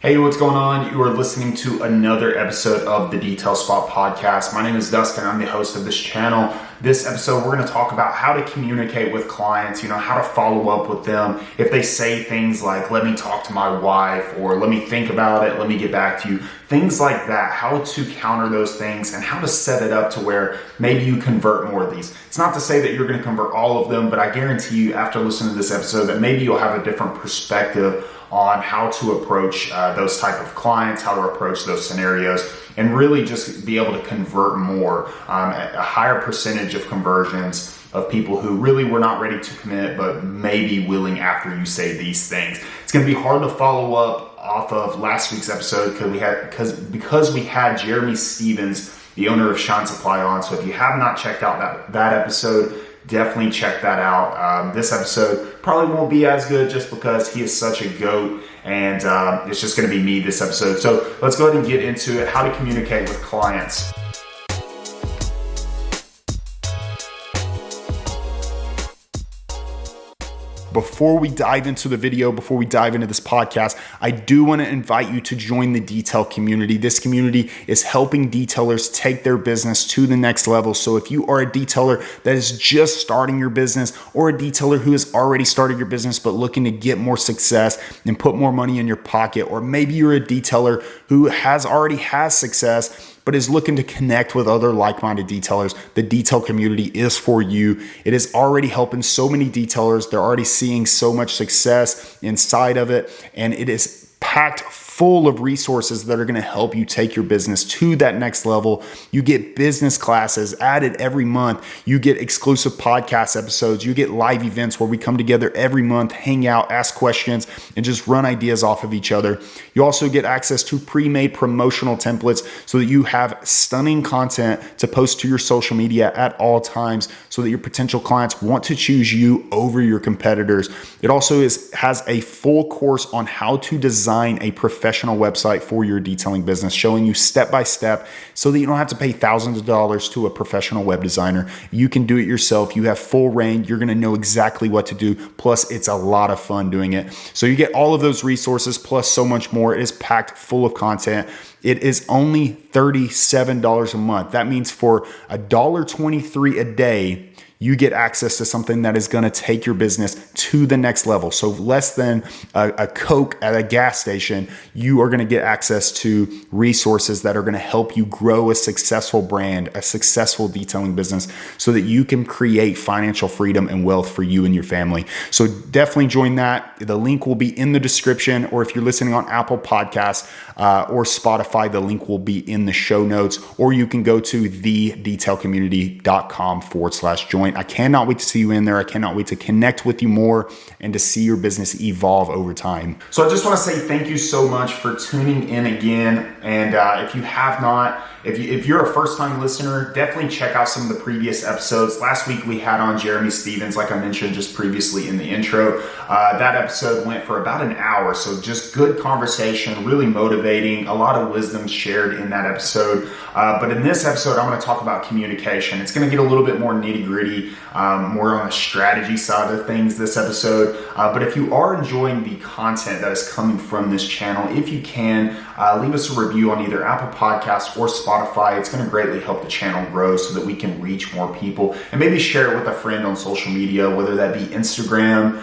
Hey, what's going on? You are listening to another episode of the Detail Spot podcast. My name is Dustin. I'm the host of this channel. This episode, we're going to talk about how to communicate with clients, how to follow up with them. If they say things like, let me talk to my wife, or let me think about it, let me get back to you, things like that, how to counter those things and how to set it up to where maybe you convert more of these. It's not to say that you're going to convert all of them, but I guarantee you after listening to this episode that maybe you'll have a different perspective on how to approach those type of clients, how to approach those scenarios, and really just be able to convert more, a higher percentage of conversions of people who really were not ready to commit, but may be willing after you say these things. It's going to be hard to follow up off of last week's episode because we had Jeremy Stevens, the owner of Shine Supply, on. So if you have not checked out that episode, definitely check that out. This episode probably won't be as good just because he is such a goat, and it's just going to be me this episode. So let's go ahead and get into it. How to communicate with clients. Before we dive into the video, before we dive into this podcast, I do want to invite you to join the detail community. This community is helping detailers take their business to the next level. So if you are a detailer that is just starting your business, or a detailer who has already started your business but looking to get more success and put more money in your pocket, or maybe you're a detailer who already has success but is looking to connect with other like-minded detailers, the detail community is for you. It is already helping so many detailers. They're already seeing so much success inside of it, and it is packed full of resources that are going to help you take your business to that next level. You get business classes added every month. You get exclusive podcast episodes. You get live events where we come together every month, hang out, ask questions, and just run ideas off of each other. You also get access to pre-made promotional templates so that you have stunning content to post to your social media at all times so that your potential clients want to choose you over your competitors. It also has a full course on how to design a professional website for your detailing business, showing you step by step so that you don't have to pay thousands of dollars to a professional web designer. You can do it yourself. You have full reign. You're going to know exactly what to do. Plus, it's a lot of fun doing it. So you get all of those resources plus so much more. It is packed full of content. It is only $37 a month. That means for $1.23 a day, you get access to something that is going to take your business to the next level. So less than a Coke at a gas station, you are going to get access to resources that are going to help you grow a successful brand, a successful detailing business, so that you can create financial freedom and wealth for you and your family. So definitely join that. The link will be in the description, or if you're listening on Apple Podcasts or Spotify, the link will be in the show notes, or you can go to thedetailcommunity.com/join. I cannot wait to see you in there. I cannot wait to connect with you more and to see your business evolve over time. So I just want to say thank you so much for tuning in again. And if you have not, if you're a first-time listener, definitely check out some of the previous episodes. Last week we had on Jeremy Stevens, like I mentioned just previously in the intro. That episode went for about an hour. So just good conversation, really motivating, a lot of wisdom shared in that episode. But in this episode, I'm going to talk about communication. It's going to get a little bit more nitty-gritty, more on the strategy side of things this episode. But if you are enjoying the content that is coming from this channel, if you can, leave us a review on either Apple Podcasts or Spotify. It's going to greatly help the channel grow so that we can reach more people, and maybe share it with a friend on social media, whether that be Instagram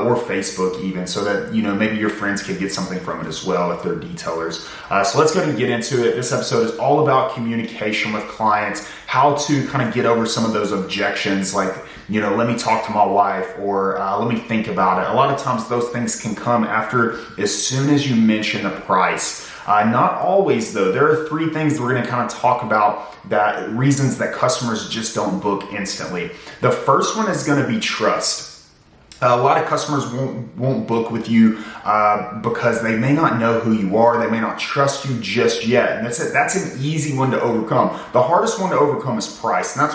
or Facebook even, so that maybe your friends could get something from it as well if they're detailers. So let's go ahead and get into it. This episode is all about communication with clients, how to kind of get over some of those objections like, let me talk to my wife, or let me think about it. A lot of times those things can come after as soon as you mention the price. Not always though. There are three things that we're going to kind of talk about, that reasons that customers just don't book instantly. The first one is going to be trust. A lot of customers won't book with you because they may not know who you are. They may not trust you just yet. And that's an easy one to overcome. The hardest one to overcome is price. And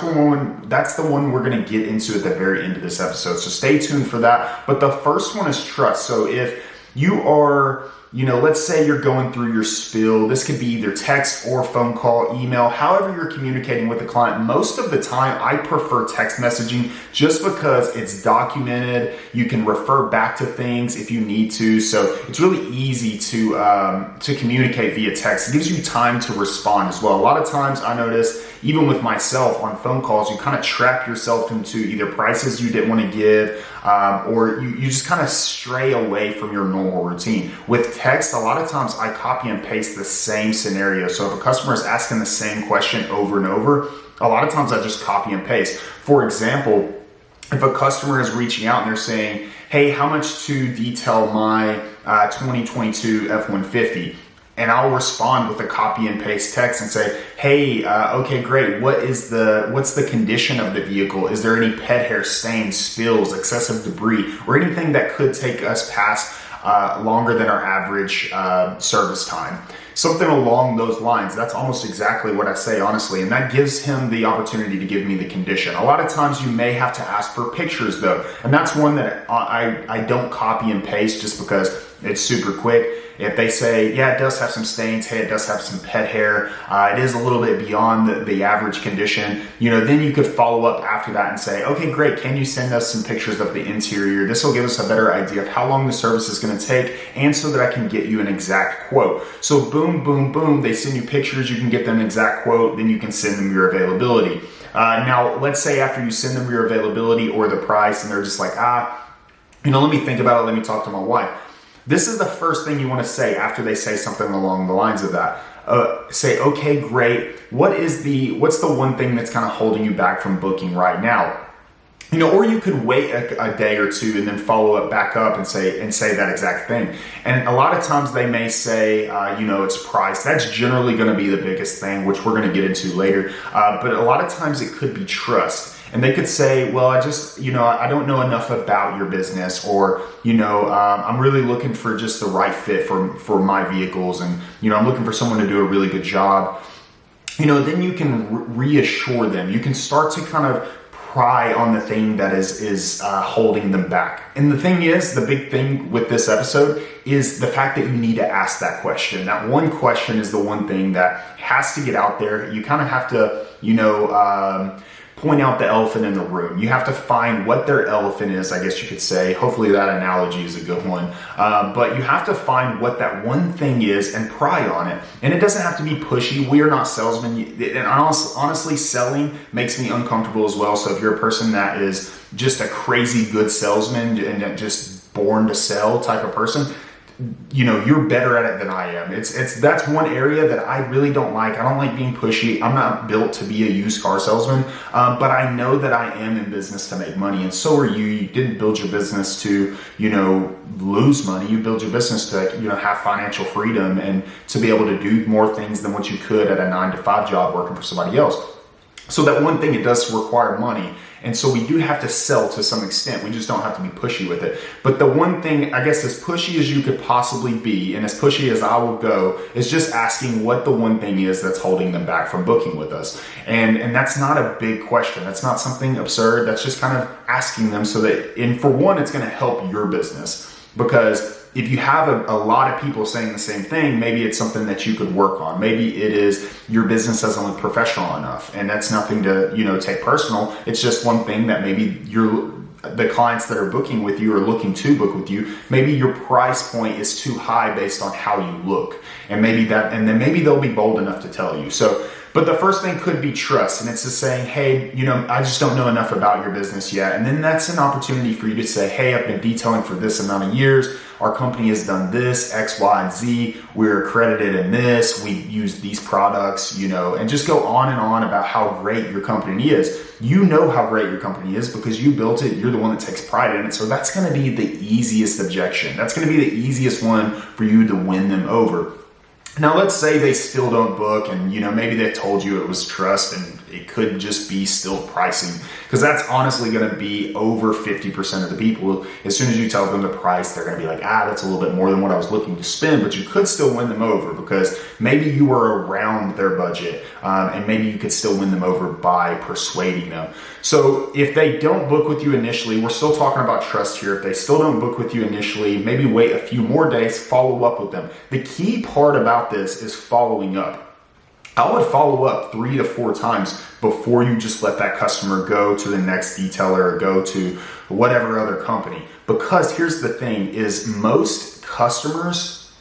that's the one we're going to get into at the very end of this episode. So stay tuned for that. But the first one is trust. So if you are let's say you're going through your spiel. This could be either text or phone call, email, however you're communicating with the client. Most of the time, I prefer text messaging just because it's documented. You can refer back to things if you need to. So it's really easy to communicate via text. It gives you time to respond as well. A lot of times I notice, even with myself on phone calls, you kind of trap yourself into either prices you didn't want to give, or you just kind of stray away from your normal routine. With text, a lot of times I copy and paste the same scenario. So if a customer is asking the same question over and over, a lot of times I just copy and paste. For example, if a customer is reaching out and they're saying, hey, how much to detail my 2022 F-150? And I'll respond with a copy and paste text and say, hey, okay, great. What's the condition of the vehicle? Is there any pet hair, stains, spills, excessive debris, or anything that could take us past longer than our average service time? Something along those lines. That's almost exactly what I say, honestly. And that gives him the opportunity to give me the condition. A lot of times you may have to ask for pictures though. And that's one that I don't copy and paste just because it's super quick. If they say, yeah, it does have some stains, hey, it does have some pet hair, it is a little bit beyond the average condition, then you could follow up after that and say, okay, great, can you send us some pictures of the interior? This will give us a better idea of how long the service is going to take, and so that I can get you an exact quote. So boom, boom, boom, they send you pictures, you can get them an exact quote, then you can send them your availability. Now, let's say after you send them your availability or the price, and they're just like, let me think about it, let me talk to my wife. This is the first thing you want to say after they say something along the lines of that. Say, okay, great. What's the one thing that's kind of holding you back from booking right now? Or you could wait a day or two and then follow up back up and say that exact thing. And a lot of times they may say, it's price. That's generally going to be the biggest thing, which we're going to get into later. But a lot of times it could be trust. And they could say, well, I don't know enough about your business, or, I'm really looking for just the right fit for my vehicles. And, I'm looking for someone to do a really good job. Then you can reassure them. You can start to kind of pry on the thing that is holding them back. And the thing is, the big thing with this episode is the fact that you need to ask that question. That one question is the one thing that has to get out there. You kind of have to, point out the elephant in the room. You have to find what their elephant is, I guess you could say. Hopefully that analogy is a good one. But you have to find what that one thing is and pry on it. And it doesn't have to be pushy. We are not salesmen. And honestly, selling makes me uncomfortable as well. So if you're a person that is just a crazy good salesman and just born to sell type of person, you're better at it than I am. That's one area that I really don't like. I don't like being pushy. I'm not built to be a used car salesman, but I know that I am in business to make money, and so are you. You didn't build your business to, lose money. You build your business to, have financial freedom and to be able to do more things than what you could at a 9-to-5 job working for somebody else. So that one thing, it does require money. And so we do have to sell to some extent. We just don't have to be pushy with it. But the one thing, I guess, as pushy as you could possibly be, and as pushy as I will go, is just asking what the one thing is that's holding them back from booking with us. And that's not a big question. That's not something absurd. That's just kind of asking them so that, and for one, it's going to help your business. Because if you have a lot of people saying the same thing, maybe it's something that you could work on. Maybe it is your business doesn't look professional enough, and that's nothing to take personal. It's just one thing that maybe the clients that are booking with you or looking to book with you, maybe your price point is too high based on how you look, and then maybe they'll be bold enough to tell you. So. But the first thing could be trust, and it's just saying, hey, I just don't know enough about your business yet. And then that's an opportunity for you to say, hey, I've been detailing for this amount of years. Our company has done this, X, Y, and Z. We're accredited in this. We use these products, and just go on and on about how great your company is. You know how great your company is because you built it. You're the one that takes pride in it. So that's going to be the easiest objection. That's going to be the easiest one for you to win them over. Now, let's say they still don't book and, maybe they told you it was trust and it could just be still pricing, because that's honestly going to be over 50% of the people. As soon as you tell them the price, they're going to be like, that's a little bit more than what I was looking to spend, but you could still win them over because maybe you were around their budget, and maybe you could still win them over by persuading them. So if they don't book with you initially, we're still talking about trust here. If they still don't book with you initially, maybe wait a few more days, follow up with them. The key part about this is following up. I would follow up 3 to 4 times before you just let that customer go to the next detailer or go to whatever other company. Because here's the thing is, most customers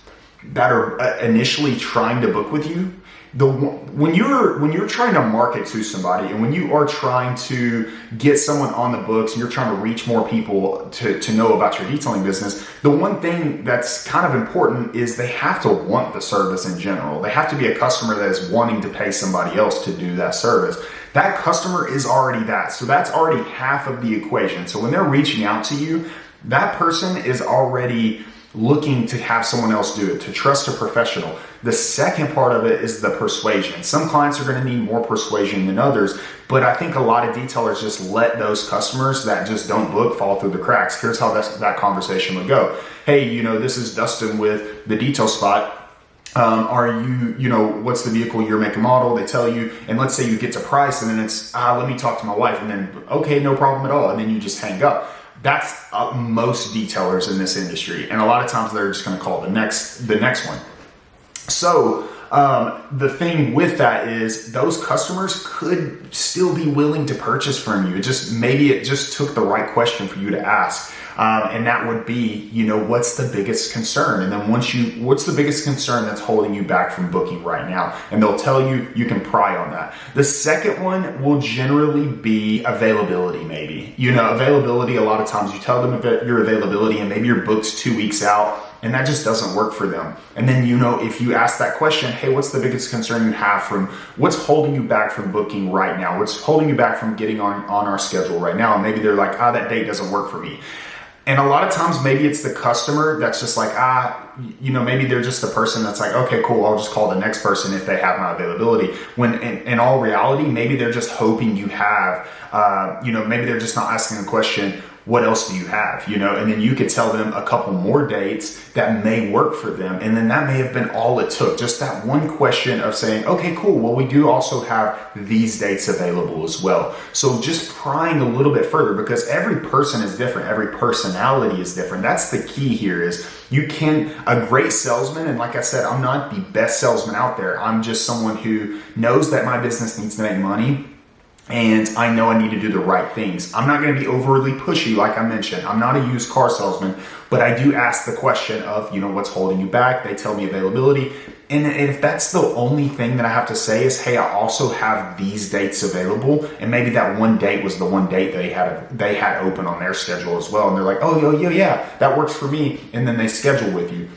that are initially trying to book with you, when you're trying to market to somebody and when you are trying to get someone on the books and you're trying to reach more people to know about your detailing business, the one thing that's kind of important is they have to want the service in general. They have to be a customer that is wanting to pay somebody else to do that service. That customer is already that. So that's already half of the equation. So when they're reaching out to you, that person is already looking to have someone else do it, to trust a professional. The second part of it is the persuasion. Some clients are going to need more persuasion than others, but I think a lot of detailers just let those customers that just don't book fall through the cracks. Here's how that conversation would go. Hey, this is Dustin with the Detail Spot. Are you, what's the vehicle, year, make, and model? They tell you, and let's say you get to price, and then it's, let me talk to my wife, and then, okay, no problem at all. And then you just hang up. That's most detailers in this industry. And a lot of times they're just going to call the next one. So the thing with that is those customers could still be willing to purchase from you. Maybe it just took the right question for you to ask. And that would be, what's the biggest concern? And then what's the biggest concern that's holding you back from booking right now? And they'll tell you, you can pry on that. The second one will generally be availability, maybe. Availability, a lot of times you tell them about your availability and maybe your book's 2 weeks out and that just doesn't work for them. And then, if you ask that question, hey, what's the biggest concern you have what's holding you back from booking right now? What's holding you back from getting on our schedule right now? And maybe they're like, that date doesn't work for me. And a lot of times, maybe it's the customer that's just like, maybe they're just the person that's like, okay, cool, I'll just call the next person if they have my availability. When in all reality, maybe they're just hoping you have, maybe they're just not asking the question, what else do you have? And then you could tell them a couple more dates that may work for them. And then that may have been all it took. Just that one question of saying, okay, cool. Well, we do also have these dates available as well. So just prying a little bit further, because every person is different. Every personality is different. That's the key here is a great salesman. And like I said, I'm not the best salesman out there. I'm just someone who knows that my business needs to make money. And I know I need to do the right things. I'm not going to be overly pushy, like I mentioned. I'm not a used car salesman, but I do ask the question of, what's holding you back? They tell me availability. And if that's the only thing that I have to say is, hey, I also have these dates available. And maybe that one date was the one date they had open on their schedule as well. And they're like, oh, yeah, that works for me. And then they schedule with you.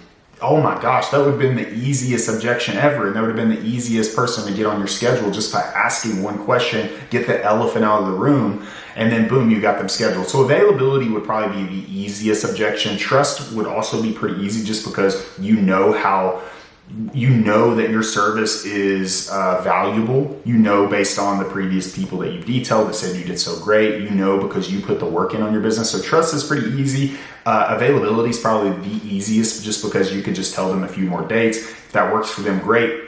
Oh my gosh, that would have been the easiest objection ever. And that would have been the easiest person to get on your schedule just by asking one question, get the elephant out of the room, and then boom, you got them scheduled. So availability would probably be the easiest objection. Trust would also be pretty easy just because that your service is valuable. Based on the previous people that you've detailed that said you did so great, because you put the work in on your business. So trust is pretty easy. Availability is probably the easiest just because you can just tell them a few more dates. If that works for them, great.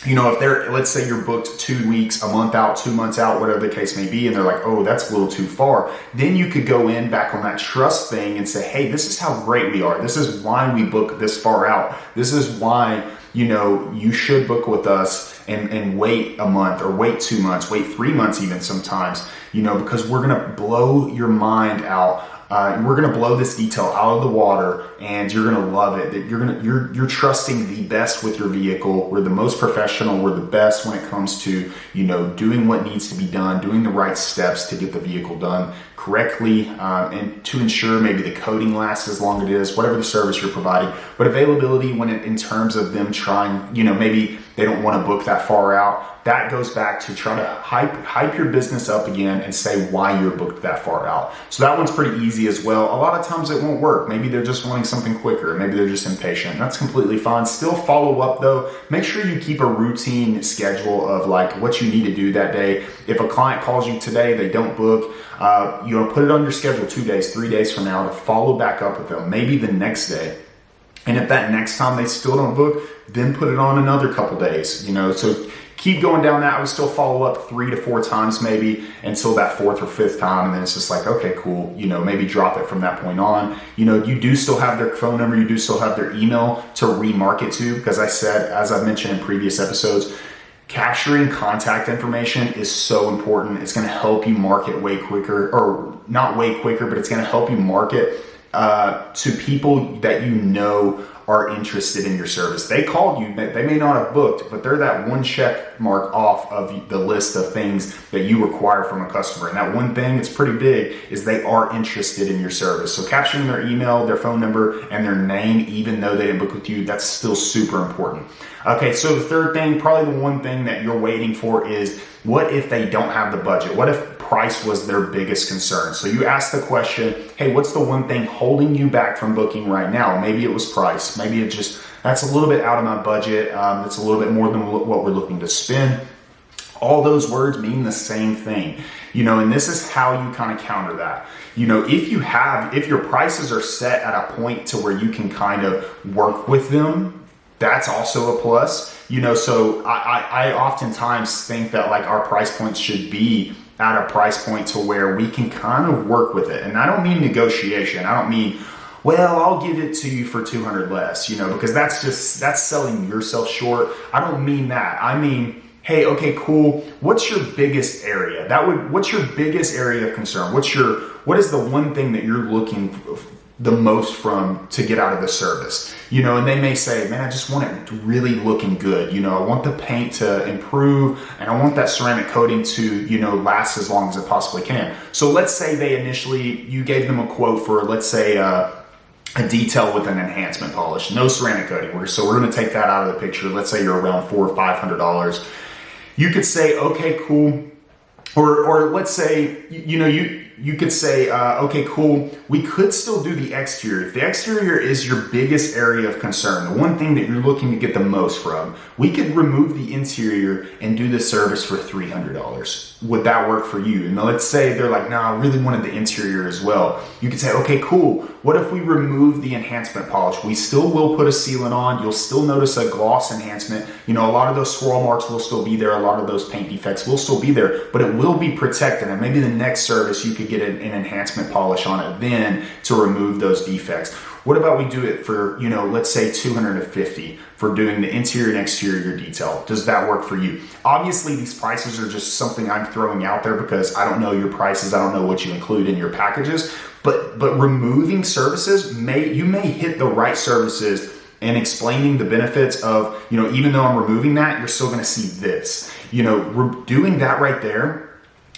If let's say you're booked 2 weeks, a month out, 2 months out, whatever the case may be, and they're like, oh, that's a little too far, then you could go in back on that trust thing and say, hey, this is how great we are. This is why we book this far out. This is why, you should book with us and wait a month or wait 2 months, wait 3 months even sometimes, because we're going to blow your mind out. We're going to blow this detail out of the water and you're going to love it. That you're trusting the best with your vehicle. We're the most professional. We're the best when it comes to, doing what needs to be done, doing the right steps to get the vehicle done correctly, and to ensure maybe the coating lasts as long as it is, whatever the service you're providing. But availability, in terms of them trying, maybe they don't want to book that far out, that goes back to try to hype your business up again and say why you're booked that far out. So that one's pretty easy. easy as well. A lot of times it won't work. Maybe they're just wanting something quicker. Maybe they're just impatient. That's completely fine. Still follow up though. Make sure you keep a routine schedule of like what you need to do that day. If a client calls you today, they don't book, put it on your schedule 2 days, 3 days from now to follow back up with them, maybe the next day. And if that next time they still don't book, then put it on another couple days, so keep going down that. I would still follow up 3 to 4 times maybe until that 4th or 5th time. And then it's just like, okay, cool. Maybe drop it from that point on. You do still have their phone number. You do still have their email to remarket to, because I said, as I've mentioned in previous episodes, capturing contact information is so important. It's going to help you market way quicker, or not way quicker, but it's going to help you market to people that are interested in your service. They called you, they may not have booked, but they're that one check mark off of the list of things that you require from a customer. And that one thing, it's pretty big, is they are interested in your service. So capturing their email, their phone number, and their name, even though they didn't book with you, that's still super important. Okay, so the third thing, probably the one thing that you're waiting for, is what if they don't have the budget? What if price was their biggest concern? So you ask the question, hey, what's the one thing holding you back from booking right now? Maybe it was price. Maybe it just, that's a little bit out of my budget. That's a little bit more than what we're looking to spend. All those words mean the same thing, and this is how you kind of counter that. If your prices are set at a point to where you can kind of work with them, that's also a plus. So I oftentimes think that like our price points should be at a price point to where we can kind of work with it. And I don't mean negotiation. I don't mean, well, I'll give it to you for 200 less, because that's selling yourself short. I don't mean that. I mean, hey, okay, cool. What's your biggest area? What's your biggest area of concern? What is the one thing that you're looking the most from to get out of the service? And they may say, man, I just want it really looking good. I want the paint to improve, and I want that ceramic coating to, last as long as it possibly can. So let's say you gave them a quote for, let's say, a detail with an enhancement polish, no ceramic coating. So we're going to take that out of the picture. Let's say you're around $400 or $500. You could say, okay, cool. Or let's say, you could say, okay, cool. We could still do the exterior. If the exterior is your biggest area of concern, the one thing that you're looking to get the most from, we could remove the interior and do the service for $300. Would that work for you? And let's say they're like, no, I really wanted the interior as well. You could say, okay, cool. What if we remove the enhancement polish? We still will put a sealant on. You'll still notice a gloss enhancement. A lot of those swirl marks will still be there. A lot of those paint defects will still be there, but it will be protected. And maybe the next service you could get an enhancement polish on it then to remove those defects. What about we do it for, let's say $250 for doing the interior and exterior detail? Does that work for you? Obviously, these prices are just something I'm throwing out there because I don't know your prices. I don't know what you include in your packages. But removing services, you may hit the right services and explaining the benefits of, even though I'm removing that, you're still going to see this. Doing that right there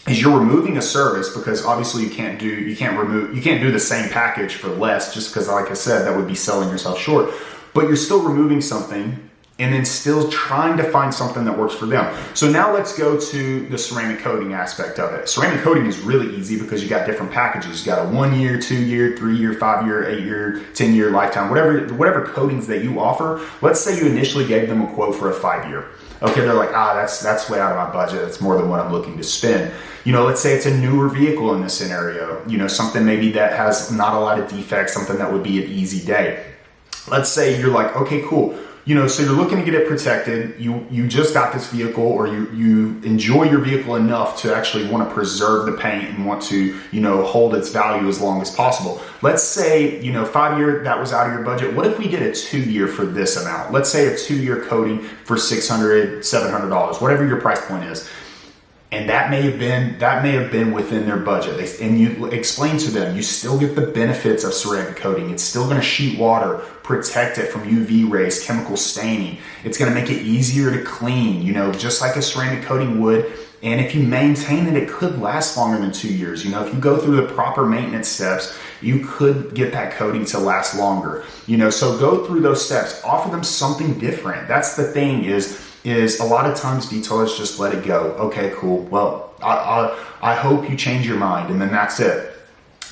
is you're removing a service, because obviously you can't do the same package for less, just because, like I said, that would be selling yourself short. But you're still removing something and then still trying to find something that works for them. So now let's go to the ceramic coating aspect of it. Ceramic coating is really easy because you got different packages. You got a 1 year, 2 year, 3 year, 5 year, 8 year, 10 year, lifetime, whatever coatings that you offer. Let's say you initially gave them a quote for a 5 year. Okay, they're like, that's way out of my budget. That's more than what I'm looking to spend. Let's say it's a newer vehicle in this scenario. Something maybe that has not a lot of defects, something that would be an easy day. Let's say you're like, okay, cool. So you're looking to get it protected. You just got this vehicle, or you enjoy your vehicle enough to actually want to preserve the paint and want to, hold its value as long as possible. Let's say, 5 year, that was out of your budget. What if we did a 2 year for this amount? Let's say a 2 year coating for $600, $700, whatever your price point is. And that may have been within their budget. And you explain to them, you still get the benefits of ceramic coating. It's still going to sheet water, protect it from UV rays, chemical staining. It's going to make it easier to clean, just like a ceramic coating would. And if you maintain it, it could last longer than 2 years. If you go through the proper maintenance steps, you could get that coating to last longer. So go through those steps, offer them something different. That's the thing is a lot of times detailers just let it go. Okay, cool. Well, I hope you change your mind, and then that's it.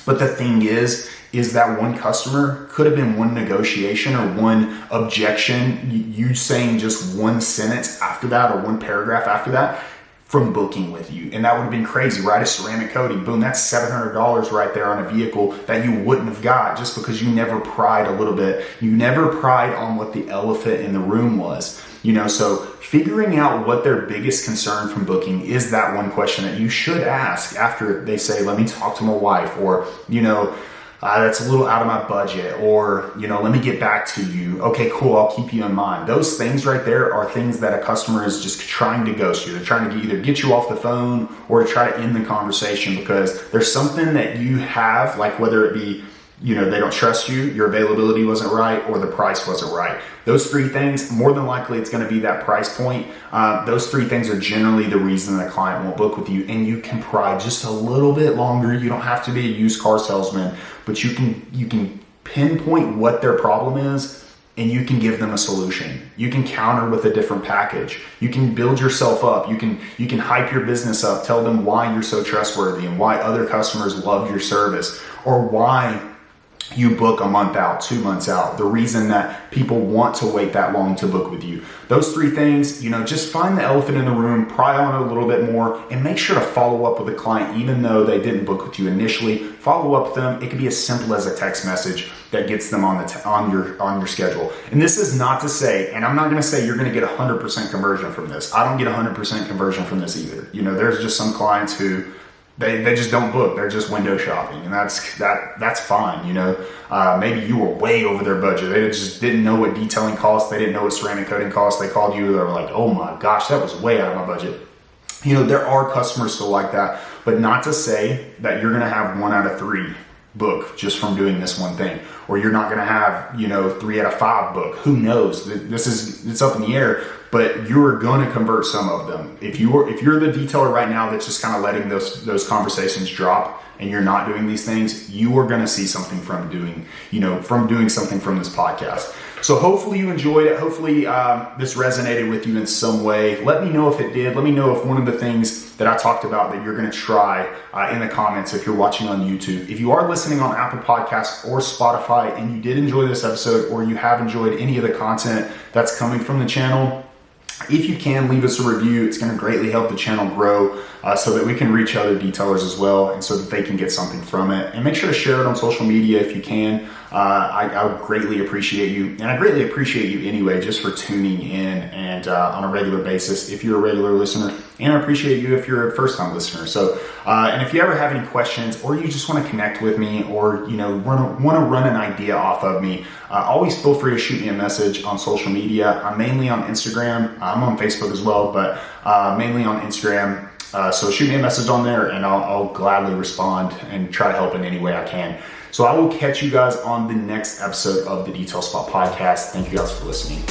But the thing is that one customer could have been one negotiation or one objection, you saying just one sentence after that or one paragraph after that from booking with you. And that would have been crazy, right? A ceramic coating, boom, that's $700 right there on a vehicle that you wouldn't have got just because you never pried a little bit. You never pried on what the elephant in the room was. So figuring out what their biggest concern from booking is that one question that you should ask after they say, let me talk to my wife, or, that's a little out of my budget, or, let me get back to you. Okay, cool, I'll keep you in mind. Those things right there are things that a customer is just trying to ghost you. They're trying to either get you off the phone or to try to end the conversation because there's something that you have, like whether it be, they don't trust you, your availability wasn't right, or the price wasn't right. Those three things, more than likely it's going to be that price point. Those three things are generally the reason that a client won't book with you, and you can pry just a little bit longer. You don't have to be a used car salesman, but you can pinpoint what their problem is, and you can give them a solution. You can counter with a different package. You can build yourself up. You can hype your business up, tell them why you're so trustworthy and why other customers love your service, or why you book a month out, 2 months out, the reason that people want to wait that long to book with you. Those three things, just find the elephant in the room, pry on it a little bit more, and make sure to follow up with the client even though they didn't book with you initially. Follow up with them. It could be as simple as a text message that gets them on your schedule. And this is not to say, and I'm not going to say you're going to get 100% conversion from this. I don't get 100% conversion from this either. There's just some clients who They just don't book. They're just window shopping, and that's fine. Maybe you were way over their budget. They just didn't know what detailing cost. They didn't know what ceramic coating cost. They called you. They were like, "Oh my gosh, that was way out of my budget." There are customers still like that, but not to say that you're going to have 1 out of 3 book just from doing this one thing, or you're not going to have 3 out of 5 book. Who knows? It's up in the air. But you're going to convert some of them. If you're the detailer right now that's just kind of letting those conversations drop and you're not doing these things, you are going to see something from doing something from this podcast. So hopefully you enjoyed it. Hopefully this resonated with you in some way. Let me know if it did. Let me know if one of the things that I talked about that you're going to try in the comments if you're watching on YouTube. If you are listening on Apple Podcasts or Spotify and you did enjoy this episode, or you have enjoyed any of the content that's coming from the channel, if you can, leave us a review. It's going to greatly help the channel grow so that we can reach other detailers as well, and so that they can get something from it. And make sure to share it on social media if you can. I would greatly appreciate you, and I greatly appreciate you anyway just for tuning in and on a regular basis if you're a regular listener, and I appreciate you if you're a first-time listener. So, and if you ever have any questions, or you just want to connect with me, or want to run an idea off of me, always feel free to shoot me a message on social media. I'm mainly on Instagram. I'm on Facebook as well, but mainly on Instagram. So shoot me a message on there, and I'll gladly respond and try to help in any way I can. So I will catch you guys on the next episode of the Detail Spot Podcast. Thank you guys for listening.